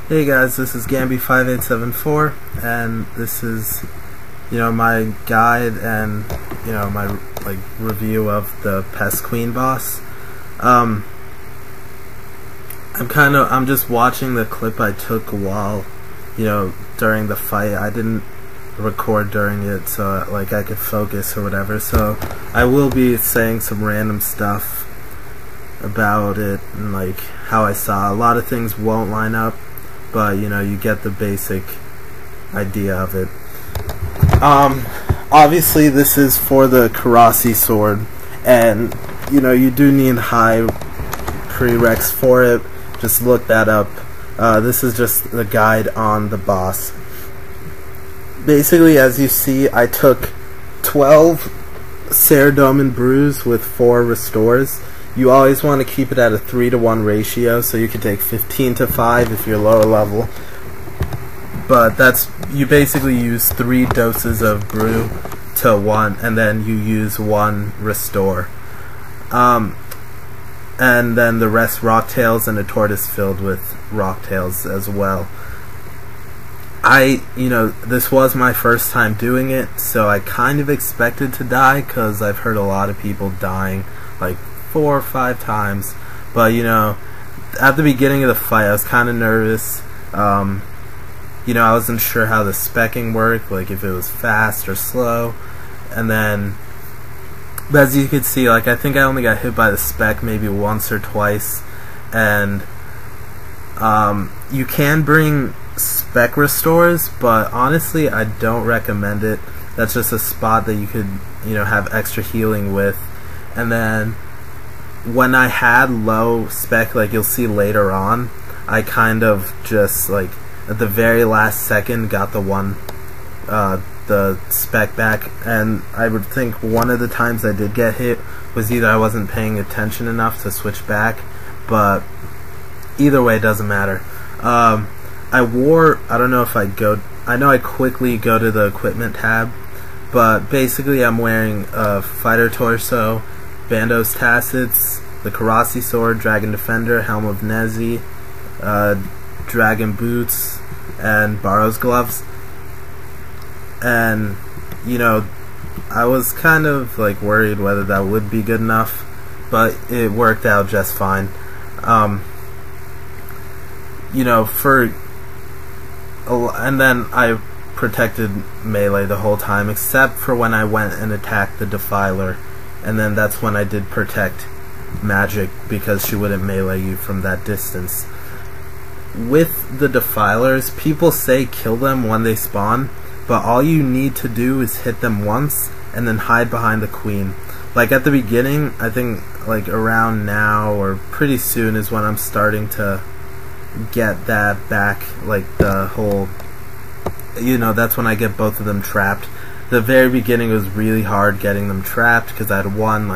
Hey guys, this is Gamby5874, and this is, my guide and, my, review of the Pest Queen boss. I'm just watching the clip I took while, during the fight. I didn't record during it, so, I could focus or whatever, so I will be saying some random stuff about it and, how I saw. A lot of things won't line up, but you get the basic idea of it. Obviously this is for the Karasi sword, and you do need high prereqs for it. Just look that up. This is just the guide on the boss. Basically, as you see, I took 12 Ceridome and Bruise with 4 restores. You always want to keep it at a 3-to-1 ratio, so you can take 15 to 5 if you're lower level. But you basically use 3 doses of brew to 1, and then you use 1 restore. And then the rest rocktails and a tortoise filled with rocktails as well. This was my first time doing it, so I kind of expected to die, because I've heard a lot of people dying 4 or 5 times, but at the beginning of the fight I was kind of nervous. I wasn't sure how the specking worked, if it was fast or slow, and then as you could see, I think I only got hit by the spec maybe once or twice, and you can bring spec restores, but honestly I don't recommend it. That's just a spot that you could have extra healing with. And then when I had low spec, you'll see later on, I kind of just at the very last second got the spec back, and I would think one of the times I did get hit was either I wasn't paying attention enough to switch back, but either way it doesn't matter. I don't know if I know I quickly go to the equipment tab, but basically I'm wearing a fighter torso, Bandos Tacits, the Karasi sword, Dragon Defender, Helm of Nezi, Dragon Boots, and Barrow's gloves. And I was kind of worried whether that would be good enough, but it worked out just fine. And then I protected melee the whole time, except for when I went and attacked the Defiler, and then that's when I did protect magic, because she wouldn't melee you from that distance. With the Defilers, people say kill them when they spawn, but all you need to do is hit them once and then hide behind the queen. At the beginning, I think around now or pretty soon is when I'm starting to get that back, the whole, that's when I get both of them trapped. The very beginning was really hard getting them trapped, because I had one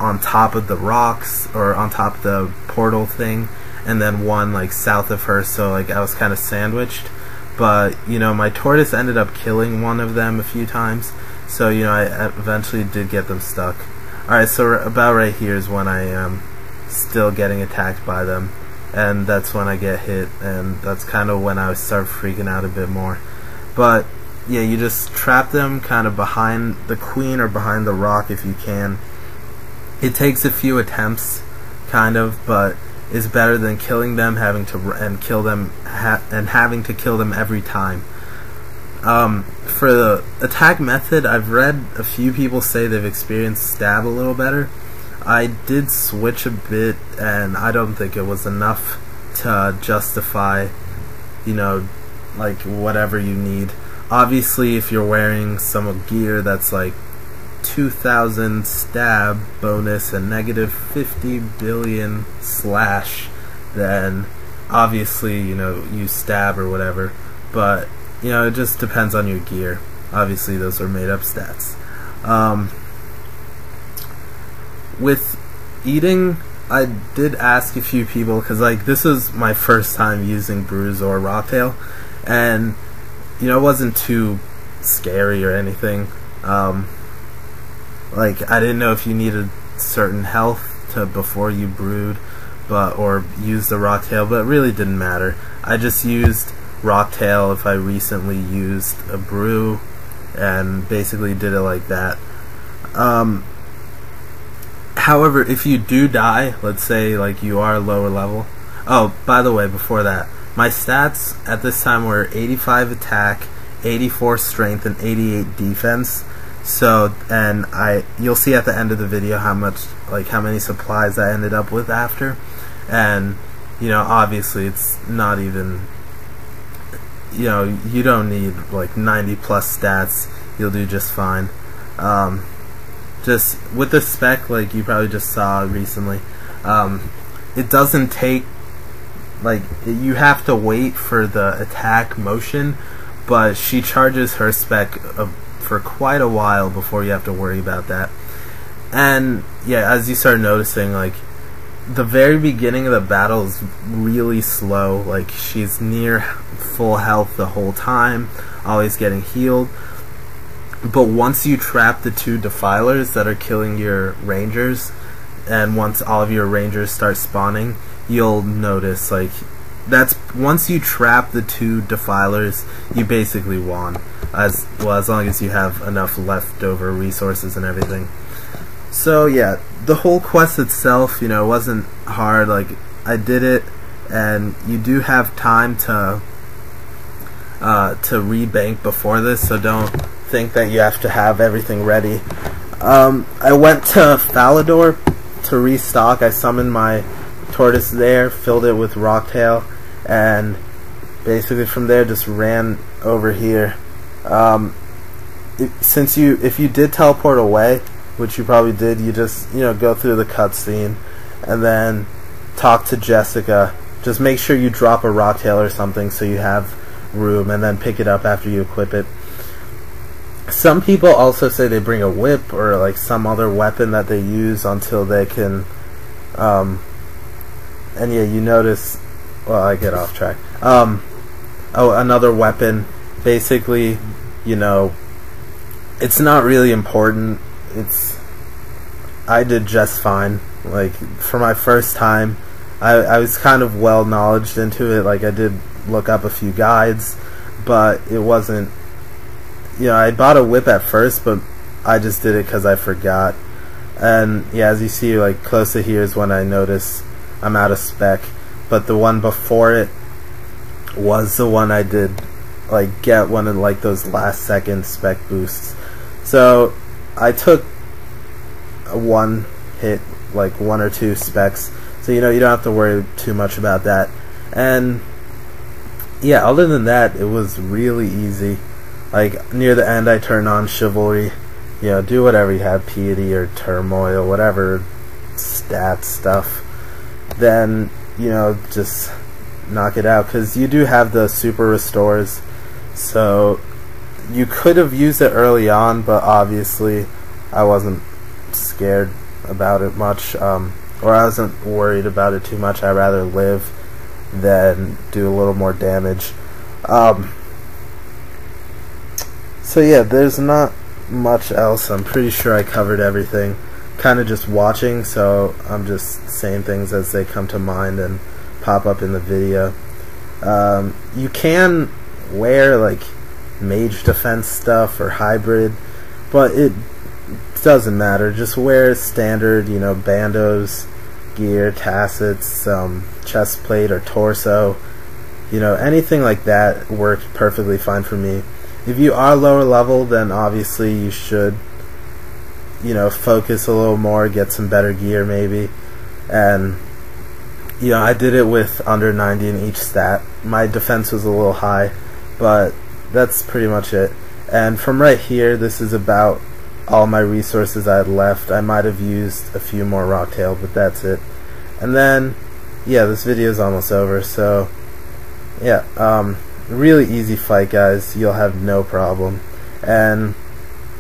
on top of the rocks, or on top of the portal thing, and then one south of her, so I was kind of sandwiched. But my tortoise ended up killing one of them a few times, so I eventually did get them stuck. Alright, so about right here is when I am still getting attacked by them, and that's when I get hit, and that's kind of when I start freaking out a bit more. But yeah, you just trap them kind of behind the queen or behind the rock if you can. It takes a few attempts, kind of, but is better than killing them, having to kill them every time. For the attack method, I've read a few people say they've experienced stab a little better. I did switch a bit, and I don't think it was enough to justify, whatever you need. Obviously, if you're wearing some gear that's 2,000 stab bonus and negative 50 billion slash, then obviously you stab or whatever, but it just depends on your gear. Obviously those are made up stats. With eating, I did ask a few people, because this was my first time using Bruise or Rocktail, and it wasn't too scary or anything. I didn't know if you needed certain health before you brewed, or use the Rocktail, but it really didn't matter. I just used Rocktail if I recently used a brew, and basically did it like that. However, if you do die, let's say like you are lower level. Oh, by the way, before that, my stats at this time were 85 attack, 84 strength, and 88 defense. So, and you'll see at the end of the video how many supplies I ended up with after. And you know, obviously it's not even, you know, you don't need like 90 plus stats. You'll do just fine. Just with the spec, like you probably just saw recently, it doesn't take, like, you have to wait for the attack motion, but she charges her spec for quite a while before you have to worry about that. And yeah, as you start noticing, like, the very beginning of the battle is really slow. Like, she's near full health the whole time, always getting healed. But once you trap the 2 defilers that are killing your rangers, and once all of your rangers start spawning, you'll notice, like, that's once you trap the 2 defilers, you basically won, as long as you have enough leftover resources and everything. So yeah, the whole quest itself, you know, wasn't hard. Like, I did it, and you do have time to rebank before this, so don't think that you have to have everything ready. I went to Falador to restock. I summoned my tortoise there, filled it with Rocktail, and basically from there just ran over here. If you did teleport away, which you probably did, you just, you know, go through the cutscene and then talk to Jessica. Just make sure you drop a Rocktail or something so you have room, and then pick it up after you equip it. Some people also say they bring a whip or like some other weapon that they use until they can, and yeah, you notice, well, I get off track. Oh, another weapon, basically, you know, it's not really important. I did just fine. Like, for my first time, I was kind of well knowledged into it. Like, I did look up a few guides, but it wasn't, you know, I bought a whip at first, but I just did it because I forgot. And yeah, as you see, like, close to here is when I noticed I'm out of spec, but the one before it was the one I did, like, get one of, like, those last second spec boosts. So I took one hit, like 1 or 2 specs, so you know, you don't have to worry too much about that. And yeah, other than that, it was really easy. Like, near the end I turned on Chivalry, you know, do whatever you have, Piety or Turmoil, whatever stat stuff, then, you know, just knock it out, because you do have the super restores, so you could have used it early on, but obviously I wasn't scared about it much, or I wasn't worried about it too much. I'd rather live than do a little more damage. So yeah, there's not much else. I'm pretty sure I covered everything. Kind of just watching, so I'm just saying things as they come to mind and pop up in the video. You can wear like mage defense stuff or hybrid, but it doesn't matter. Just wear standard, you know, bandos gear, tassets, chest plate or torso, you know, anything like that worked perfectly fine for me. If you are lower level, then obviously you should, you know, focus a little more, get some better gear maybe. And you know, I did it with under 90 in each stat. My defense was a little high, but that's pretty much it. And from right here, this is about all my resources I had left. I might have used a few more Rocktail, but that's it. And then yeah, this video is almost over, so yeah, really easy fight, guys. You'll have no problem. And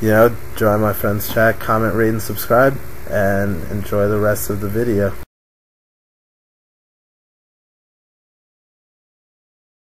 you know, join my friends chat, comment, rate, and subscribe, and enjoy the rest of the video.